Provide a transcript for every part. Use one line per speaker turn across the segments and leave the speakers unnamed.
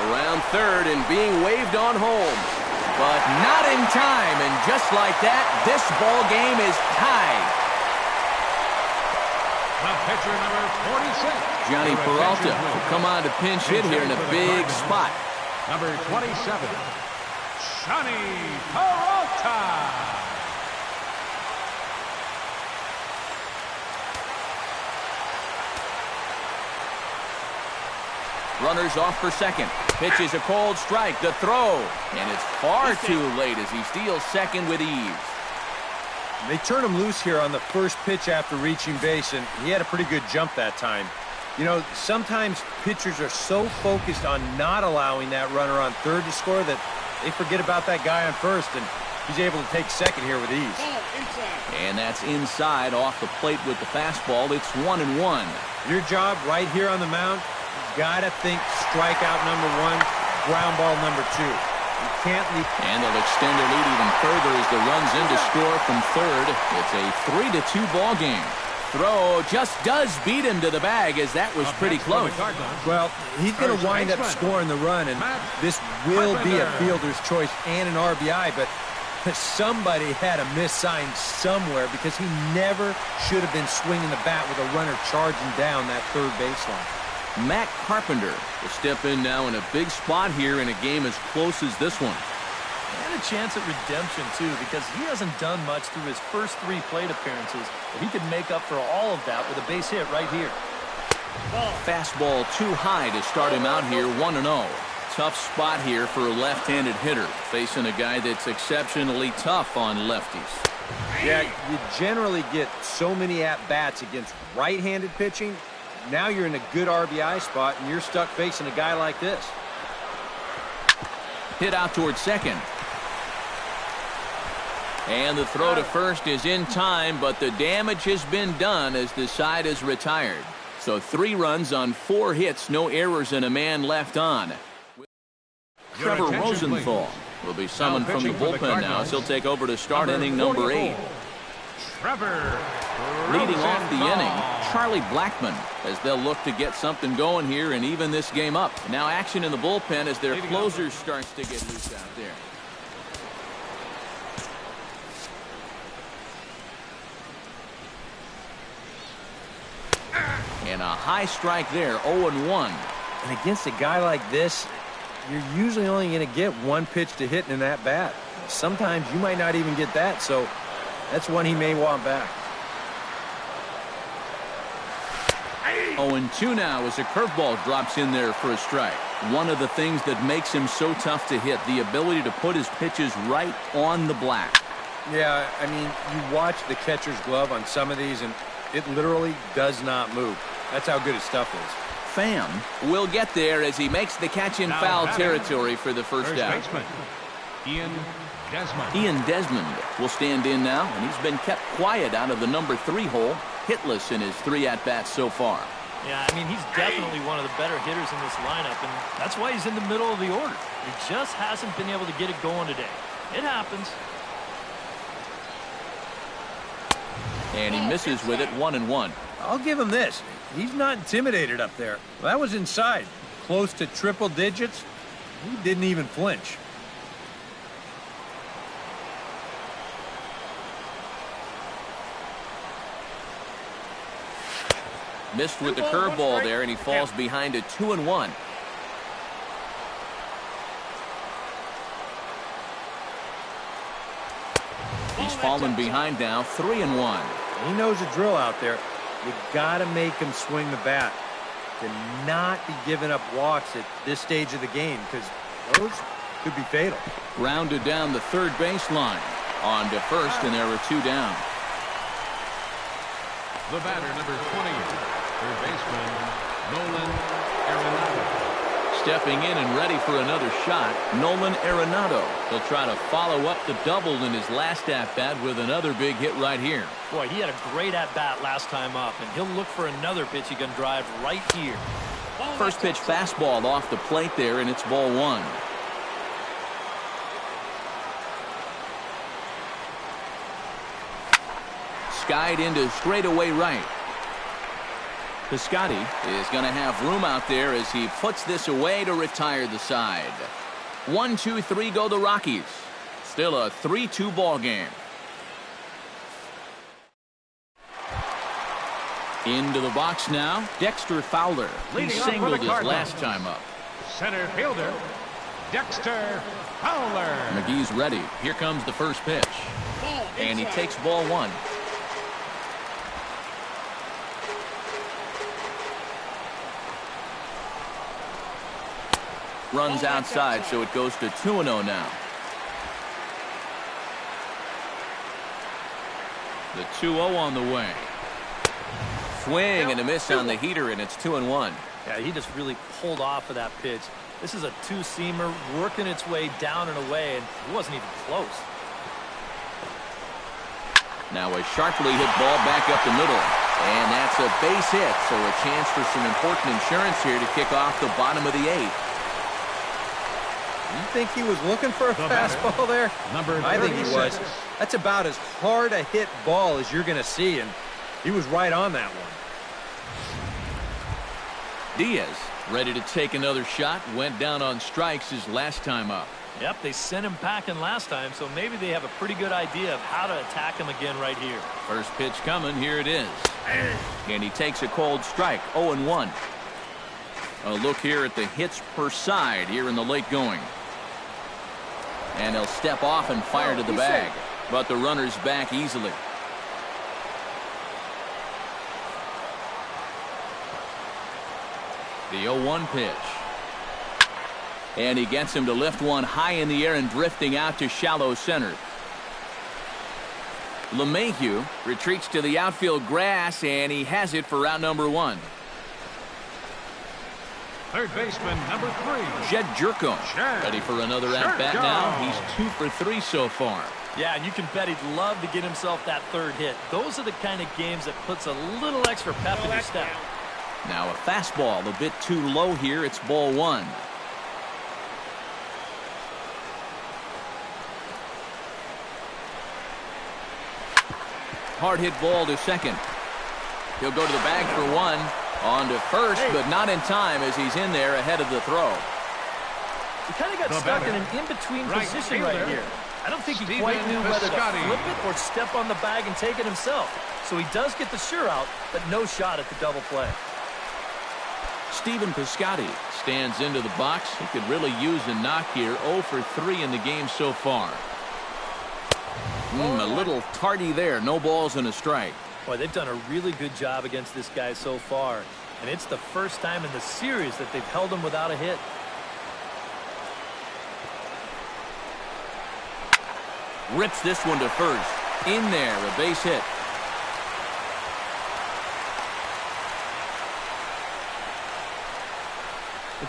Around third and being waved on home. But not in time, and just like that, this ball game is tied.
The pitcher, number 46.
Johnny Peralta will come on to pinch hit here in a big spot.
Number 27, Johnny Peralta.
Runners off for second. Pitch is a cold strike. The throw. And it's far too late as he steals second with ease.
They turn him loose here on the first pitch after reaching base, and he had a pretty good jump that time. You know, sometimes pitchers are so focused on not allowing that runner on third to score that they forget about that guy on first, and he's able to take second here with ease.
And that's inside off the plate with the fastball. It's 1-1.
Your job right here on the mound, gotta think strikeout number one, ground ball number two. You can't leave.
And they'll extend their lead even further as the runs in to score from third. It's a 3-2 ball game. Throw just does beat him to the bag, as that was pretty close.
Well, he's going to wind up scoring the run, and this will be a fielder's choice and an RBI, but somebody had a miss sign somewhere because he never should have been swinging the bat with a runner charging down that third baseline.
Matt Carpenter will step in now in a big spot here in a game as close as this one.
And a chance at redemption, too, because he hasn't done much through his first 3 plate appearances, but he could make up for all of that with a base hit right here.
Fastball too high to start him out here, 1-0. Tough spot here for a left-handed hitter, facing a guy that's exceptionally tough on lefties.
Yeah, you generally get so many at-bats against right-handed pitching. Now you're in a good RBI spot, and you're stuck facing a guy like this.
Hit out towards second. And the throw to first is in time, but the damage has been done as the side is retired. So 3 runs on 4 hits, no errors, and a man left on. Trevor Rosenthal will be summoned from the bullpen now as he'll take over to start inning number 8.
Trevor
Leading off the inning, Charlie Blackmon, as they'll look to get something going here and even this game up. Now action in the bullpen as their closer starts to get loose out there. And a high strike there, 0-1.
And against a guy like this, you're usually only going to get 1 pitch to hit in that bat. Sometimes you might not even get that, so that's one he may want back.
0-2 now as a curveball drops in there for a strike. One of the things that makes him so tough to hit, the ability to put his pitches right on the black.
Yeah, I mean, you watch the catcher's glove on some of these, and it literally does not move. That's how good his stuff is.
Pham will get there as he makes the catch in foul territory for the first out. Ian Desmond will stand in now, and he's been kept quiet out of the number 3 hole, hitless in his 3 at-bats so far.
Yeah, I mean, he's definitely one of the better hitters in this lineup, and that's why he's in the middle of the order. He just hasn't been able to get it going today. It happens.
And he misses with it, 1-1.
I'll give him this. He's not intimidated up there. Well, that was inside. Close to triple digits. He didn't even flinch.
Missed with the curveball there, and he falls behind a 2-1. He's fallen behind now, 3-1.
He knows the drill out there. You got to make him swing the bat. To not be giving up walks at this stage of the game, because those could be fatal.
Grounded down the third baseline. On to first, and there were 2 down.
The batter, number 20, third baseman, Nolan Arenado.
Stepping in and ready for another shot, Nolan Arenado. He'll try to follow up the double in his last at-bat with another big hit right here.
Boy, he had a great at-bat last time up, and he'll look for another pitch he can drive right here.
First pitch fastball off the plate there, and it's ball 1. Skied into straightaway right. Piscotty is going to have room out there as he puts this away to retire the side. 1-2-3 go the Rockies. Still a 3-2 ball game. Into the box now, Dexter Fowler. He singled his last time up.
Center fielder, Dexter Fowler.
McGee's ready. Here comes the first pitch. And he takes ball one. Runs outside, so it goes to 2-0 now. The 2-0 on the way. Swing and a miss on the heater, and it's 2-1.
Yeah, he just really pulled off of that pitch. This is a two-seamer working its way down and away, and it wasn't even close.
Now a sharply hit ball back up the middle. And that's a base hit, so a chance for some important insurance here to kick off the bottom of the eighth.
You think he was looking for a fastball there? I think he was. That's about as hard a hit ball as you're going to see, and he was right on that one.
Diaz ready to take another shot. Went down on strikes his last time up.
Yep, they sent him packing last time, so maybe they have a pretty good idea of how to attack him again right here.
First pitch coming. Here it is. And he takes a cold strike. 0-1. A look here at the hits per side here in the late going. And he'll step off and fire to the bag. But the runner's back easily. The 0-1 pitch. And he gets him to lift one high in the air and drifting out to shallow center. LeMahieu retreats to the outfield grass, and he has it for out number one.
Third baseman, number 3.
Jed Jerko ready for another at-bat now. He's 2 for 3 so far.
Yeah, and you can bet he'd love to get himself that third hit. Those are the kind of games that puts a little extra pep in your step.
Now a fastball a bit too low here. It's ball one. Hard hit ball to second. He'll go to the bag for one. On to first, but not in time as he's in there ahead of the throw.
He kind of got stuck in an in-between position right here. I don't think he quite knew whether to flip it or step on the bag and take it himself. So he does get the sure out, but no shot at the double play.
Stephen Piscotty stands into the box. He could really use a knock here. 0 for 3 in the game so far. A little tardy there. No balls and a strike.
Boy, they've done a really good job against this guy so far. And it's the first time in the series that they've held him without a hit.
Rips this one to first. In there, a base hit.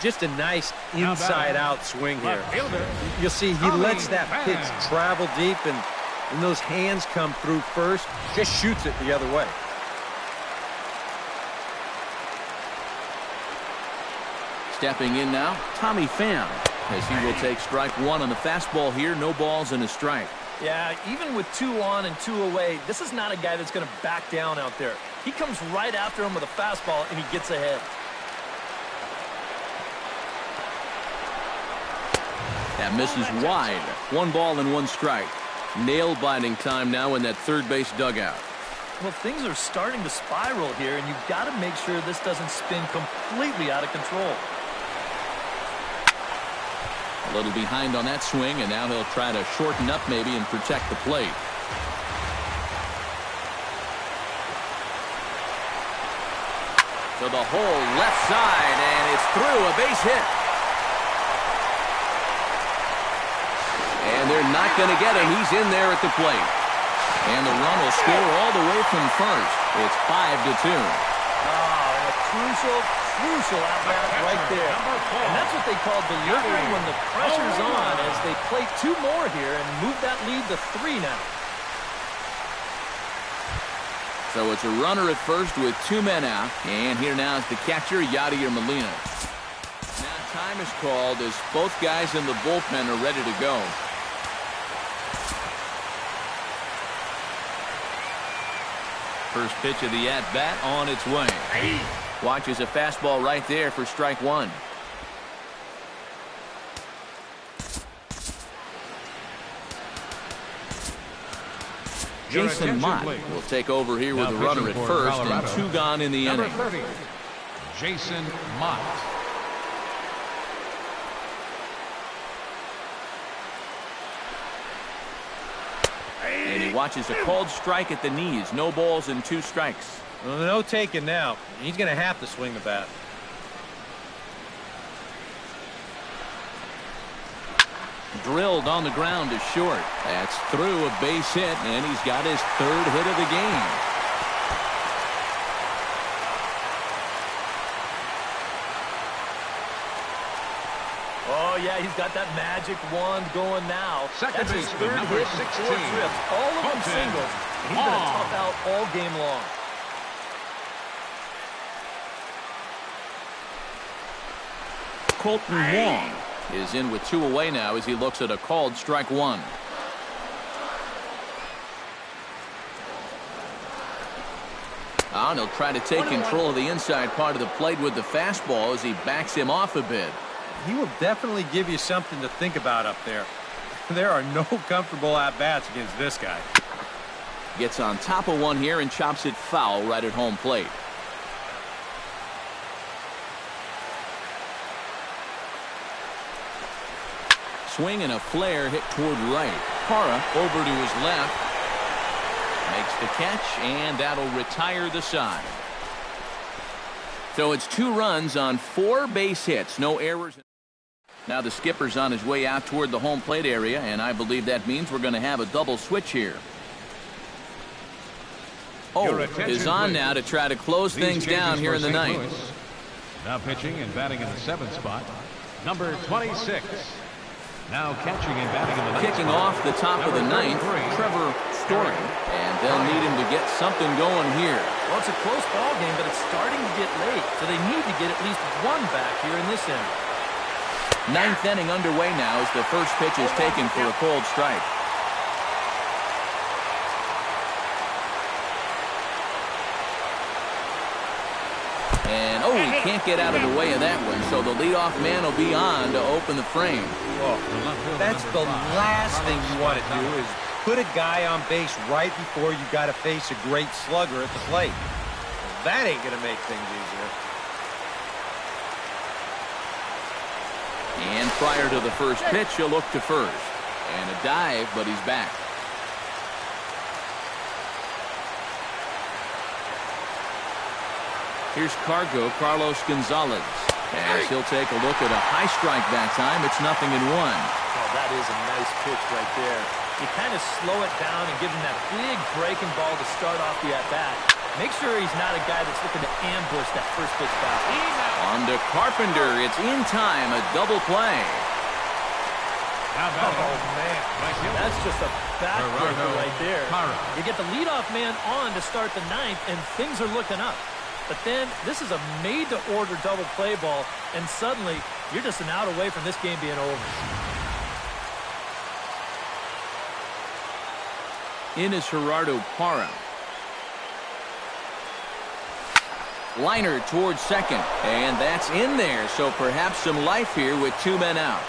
Just a nice inside-out swing here. You'll see he lets that pitch travel deep, and when those hands come through first, just shoots it the other way.
Stepping in now, Tommy Pham, as he will take strike one on the fastball here. No balls and a strike.
Yeah, even with 2 on and 2 away, this is not a guy that's going to back down out there. He comes right after him with a fastball, and he gets ahead.
That misses wide. 1 ball and 1 strike. Nail-biting time now in that third base dugout.
Well, things are starting to spiral here, and you've got to make sure this doesn't spin completely out of control.
A little behind on that swing, and now he'll try to shorten up maybe and protect the plate. To the hole left side, and it's through. A base hit. And they're not going to get him. He's in there at the plate. And the run will score all the way from first. It's 5-2.
Oh, a crucial at-bat right there. And that's what they call delivering when the pressure's on, as they play 2 more here and move that lead to 3 now.
So it's a runner at first with 2 men out. And here now is the catcher, Yadier Molina. Now time is called as both guys in the bullpen are ready to go. First pitch of the at-bat on its way. Watches a fastball right there for strike one. Jason Mott will take over here with a runner at first and 2 gone in the inning.
30, Jason Mott.
And he watches a called strike at the knees. No balls and 2 strikes.
Well, no taking now. He's going to have to swing the bat.
Drilled on the ground to short. That's through a base hit, and he's got his 3rd hit of the game.
Oh, yeah, he's got that magic wand going now.
Second
That's his
baseman,
3rd
number
hit in 4
16.
trips. All of them singles. He's going to tough out all game long.
Colton Wong is in with 2 away now as he looks at a called strike one. And he'll try to take control of the inside part of the plate with the fastball as he backs him off a bit.
He will definitely give you something to think about up there. There are no comfortable at-bats against this guy.
Gets on top of one here and chops it foul right at home plate. Swing and a flare hit toward right. Parra over to his left. Makes the catch, and that'll retire the side. So it's 2 runs on 4 base hits. No errors. Now the skipper's on his way out toward the home plate area, and I believe that means we're going to have a double switch here. Oh, is on now to try to close things down here in the ninth.
Now pitching and batting in the 7th spot, number 26. Now catching and batting in the 9th
Kicking
spot,
off the top of the ninth, Trevor Story. And they'll need him to get something going here.
Well, it's a close ball game, but it's starting to get late, so they need to get at least 1 back here in this inning.
9th inning underway now as the first pitch is taken for a called strike. And, oh, he can't get out of the way of that one, so the leadoff man will be on to open the frame.
Oh, that's the last thing you want to do is put a guy on base right before you got to face a great slugger at the plate. That ain't going to make things easier.
And prior to the first pitch, he'll look to first. And a dive, but he's back. Here's Carlos Gonzalez. As he'll take a look at a high strike that time. It's 0-1.
Oh, that is a nice pitch right there. You kind of slow it down and give him that big breaking ball to start off the at-bat. Make sure he's not a guy that's looking to ambush that first pitch fastball.
On to Carpenter. It's in time. A double play.
Oh, man. That's just a backbreaker right there. You get the leadoff man on to start the 9th, and things are looking up. But then this is a made-to-order double play ball, and suddenly you're just an out away from this game being over.
In is Gerardo Parra. Liner towards second, and that's in there, so perhaps some life here with 2 men out.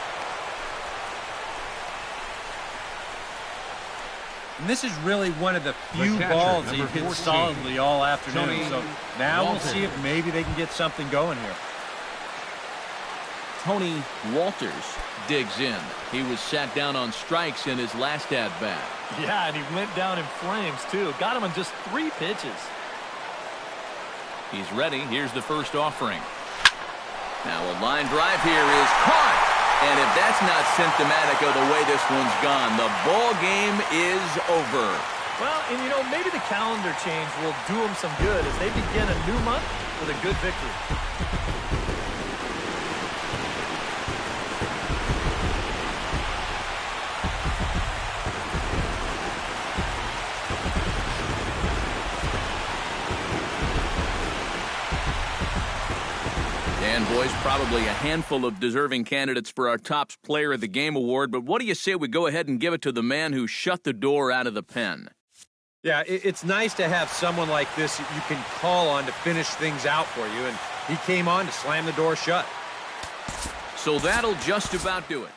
And this is really one of the few balls that you've hit solidly all afternoon. So now we'll see if maybe they can get something going here.
Tony Walters digs in. He was sat down on strikes in his last at-bat.
Yeah, and he went down in flames, too. Got him on just 3 pitches.
He's ready. Here's the first offering. Now a line drive here is caught. And if that's not symptomatic of the way this one's gone, the ball game is over.
Well, and you know, maybe the calendar change will do them some good as they begin a new month with a good victory.
And, boys, probably a handful of deserving candidates for our top player of the game award, but what do you say we go ahead and give it to the man who shut the door out of the pen?
Yeah, it's nice to have someone like this that you can call on to finish things out for you, and he came on to slam the door shut.
So that'll just about do it.